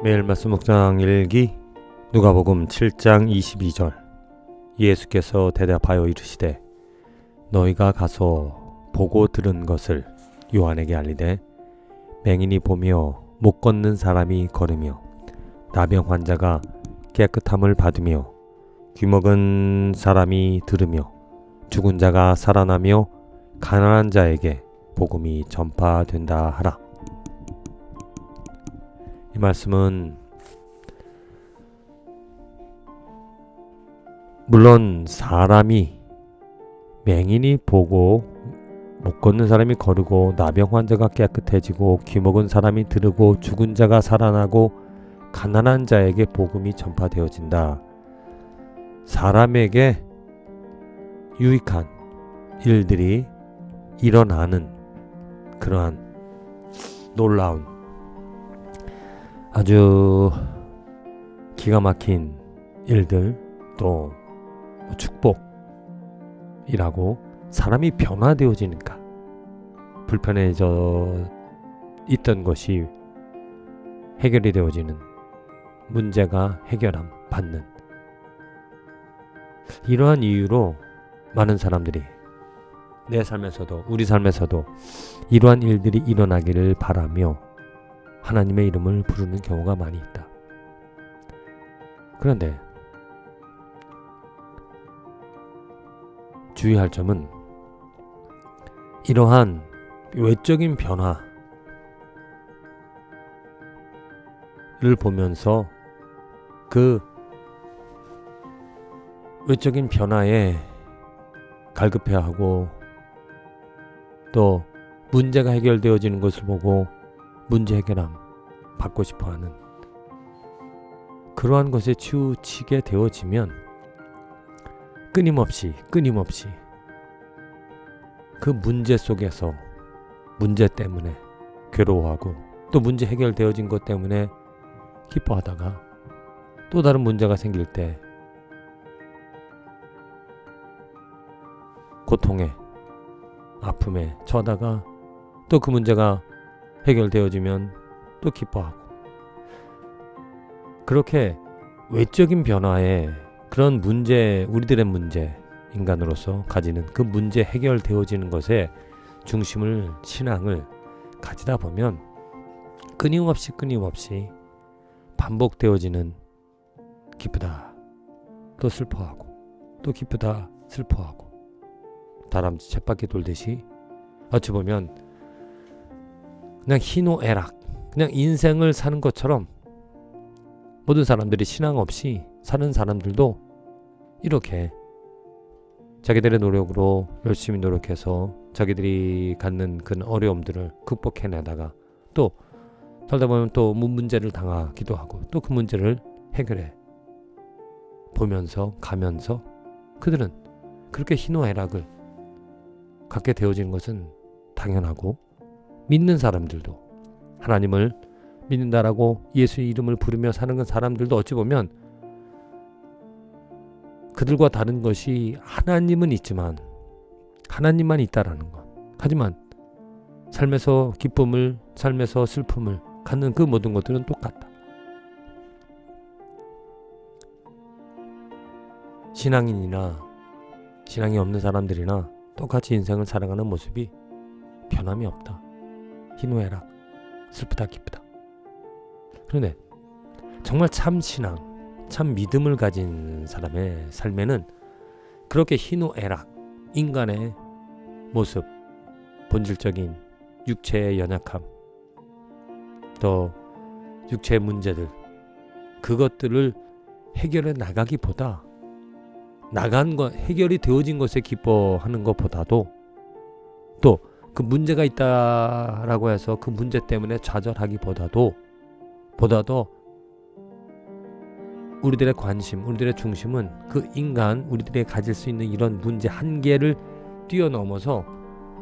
매일 말씀 묵상 일기 누가복음 7장 22절. 예수께서 대답하여 이르시되 너희가 가서 보고 들은 것을 요한에게 알리되 맹인이 보며 못 걷는 사람이 걸으며 나병 환자가 깨끗함을 받으며 귀먹은 사람이 들으며 죽은 자가 살아나며 가난한 자에게 복음이 전파된다 하라. 이 말씀은 물론 사람이 맹인이 보고 못 걷는 사람이 걸으고 나병 환자가 깨끗해지고 귀먹은 사람이 들으고 죽은 자가 살아나고 가난한 자에게 복음이 전파되어진다. 사람에게 유익한 일들이 일어나는 그러한 놀라운 아주 기가 막힌 일들, 또 축복이라고 사람이 변화되어지니까 불편해져 있던 것이 해결이 되어지는, 문제가 해결함 받는, 이러한 이유로 많은 사람들이 내 삶에서도 우리 삶에서도 이러한 일들이 일어나기를 바라며 하나님의 이름을 부르는 경우가 많이 있다. 그런데 주의할 점은 이러한 외적인 변화를 보면서 그 외적인 변화에 갈급해하고 또 문제가 해결되어지는 것을 보고 문제 해결함 받고 싶어하는 그러한 것에 치우치게 되어지면 끊임없이 그 문제 속에서 문제 때문에 괴로워하고 또 문제 해결되어진 것 때문에 기뻐하다가 또 다른 문제가 생길 때 고통에 아픔에 처하다가 또 그 문제가 해결되어지면 또 기뻐하고, 그렇게 외적인 변화에 그런 문제, 우리들의 문제, 인간으로서 가지는 그 문제 해결되어지는 것에 중심을, 신앙을 가지다 보면 끊임없이 반복되어지는 기쁘다 또 슬퍼하고 또 기쁘다 슬퍼하고 다람쥐 쳇바퀴 돌듯이 어찌 보면 그냥 희노애락, 그냥 인생을 사는 것처럼 모든 사람들이 신앙 없이 사는 사람들도 이렇게 자기들의 노력으로 열심히 노력해서 자기들이 갖는 그런 어려움들을 극복해내다가 또 살다 보면 또 문제를 당하기도 하고 또 그 문제를 해결해 보면서 가면서 그들은 그렇게 희노애락을 갖게 되어지는 것은 당연하고, 믿는 사람들도 하나님을 믿는다라고 예수의 이름을 부르며 사는 사람들도 어찌 보면 그들과 다른 것이 하나님은 있지만 하나님만 있다라는 것. 하지만 삶에서 기쁨을, 삶에서 슬픔을 갖는 그 모든 것들은 똑같다. 신앙인이나 신앙이 없는 사람들이나 똑같이 인생을 살아가는 모습이 변함이 없다. 희노애락, 슬프다, 기쁘다. 그런데 정말 참 신앙, 참 믿음을 가진 사람의 삶에는 그렇게 희노애락, 인간의 모습, 본질적인 육체의 연약함, 또 육체의 문제들, 그것들을 해결해 나가기보다 나간 것, 해결이 되어진 것에 기뻐하는 것보다도 또 그 문제가 있다라고 해서 그 문제 때문에 좌절하기보다도 우리들의 관심, 우리들의 중심은 그 인간, 우리들이 가질 수 있는 이런 문제 한계를 뛰어넘어서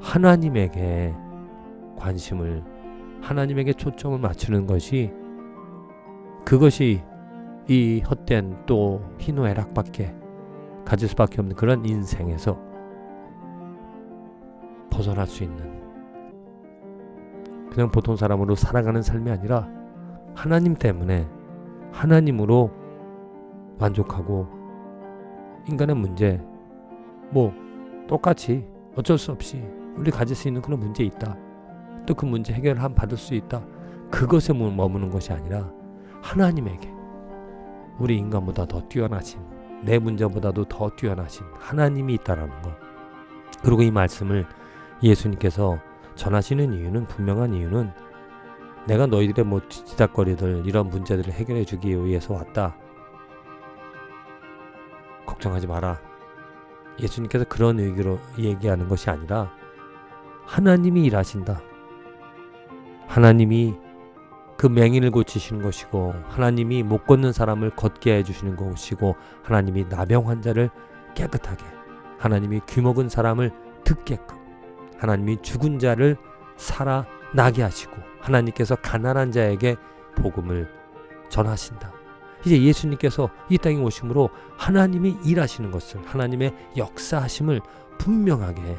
하나님에게 관심을, 하나님에게 초점을 맞추는 것이, 그것이 이 헛된 또 희노애락밖에 가질 수밖에 없는 그런 인생에서 벗어날 수 있는, 그냥 보통 사람으로 살아가는 삶이 아니라 하나님 때문에 하나님으로 만족하고 인간의 문제 뭐 똑같이 어쩔 수 없이 우리 가질 수 있는 그런 문제 있다. 또 그 문제 해결을 받을 수 있다. 그것에 머무는 것이 아니라 하나님에게 우리 인간보다 더 뛰어나신 내 문제보다도 더 뛰어나신 하나님이 있다라는 것. 그리고 이 말씀을 예수님께서 전하시는 이유는 분명한 이유는 내가 너희들의 뭐 뒤치다거리들 이런 문제들을 해결해 주기 위해서 왔다. 걱정하지 마라. 예수님께서 그런 의기로 얘기하는 것이 아니라 하나님이 일하신다. 하나님이 그 맹인을 고치시는 것이고 하나님이 못 걷는 사람을 걷게 해주시는 것이고 하나님이 나병 환자를 깨끗하게 하나님이 귀먹은 사람을 듣게끔 하나님이 죽은 자를 살아나게 하시고 하나님께서 가난한 자에게 복음을 전하신다. 이제 예수님께서 이 땅에 오심으로 하나님이 일하시는 것을 하나님의 역사하심을 분명하게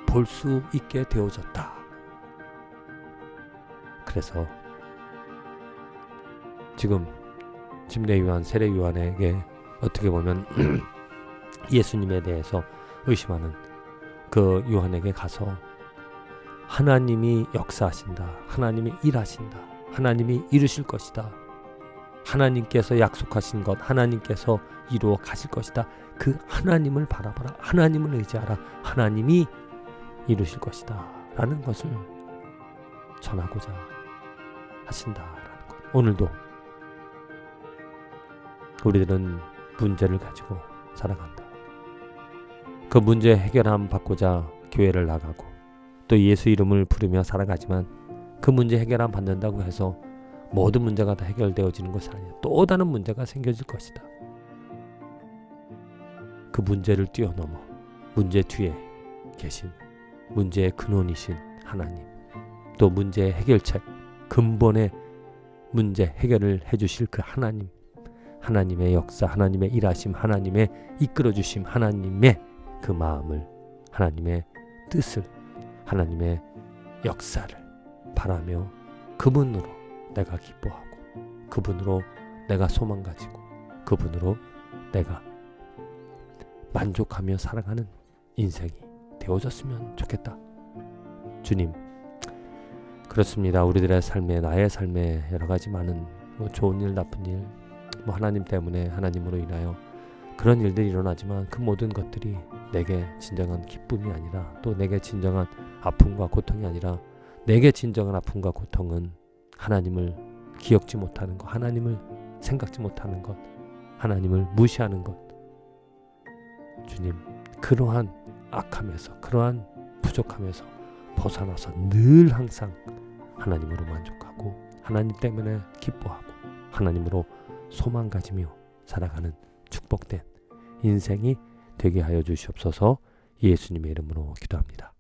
볼 수 있게 되어졌다. 그래서 지금 침례요한, 세례요한에게 어떻게 보면 예수님에 대해서 의심하는 그 요한에게 가서 하나님이 역사하신다. 하나님이 일하신다. 하나님이 이루실 것이다. 하나님께서 약속하신 것, 하나님께서 이루어 가실 것이다. 그 하나님을 바라봐라. 하나님을 의지하라. 하나님이 이루실 것이다. 라는 것을 전하고자 하신다라는 것. 오늘도 우리들은 문제를 가지고 살아간다. 그 문제 해결함 받고자 교회를 나가고 또 예수 이름을 부르며 살아가지만 그 문제 해결함 받는다고 해서 모든 문제가 다 해결되어지는 것이 아니야. 또 다른 문제가 생겨질 것이다. 그 문제를 뛰어넘어 문제 뒤에 계신 문제의 근원이신 하나님, 또 문제의 해결책, 근본의 문제 해결을 해주실 그 하나님, 하나님의 역사, 하나님의 일하심, 하나님의 이끌어주심, 하나님의 그 마음을, 하나님의 뜻을, 하나님의 역사를 바라며 그분으로 내가 기뻐하고 그분으로 내가 소망 가지고 그분으로 내가 만족하며 살아가는 인생이 되어졌으면 좋겠다. 주님, 그렇습니다. 우리들의 삶에, 나의 삶에 여러 가지 많은 뭐 좋은 일, 나쁜 일, 뭐 하나님 때문에, 하나님으로 인하여 그런 일들이 일어나지만 그 모든 것들이 내게 진정한 기쁨이 아니라, 또 내게 진정한 아픔과 고통이 아니라, 내게 진정한 아픔과 고통은 하나님을 기억지 못하는 것, 하나님을 생각지 못하는 것, 하나님을 무시하는 것. 주님, 그러한 악함에서, 그러한 부족함에서 벗어나서 늘 항상 하나님으로 만족하고 하나님 때문에 기뻐하고 하나님으로 소망 가지며 살아가는 축복된 인생이 되게 하여 주시옵소서. 예수님의 이름으로 기도합니다.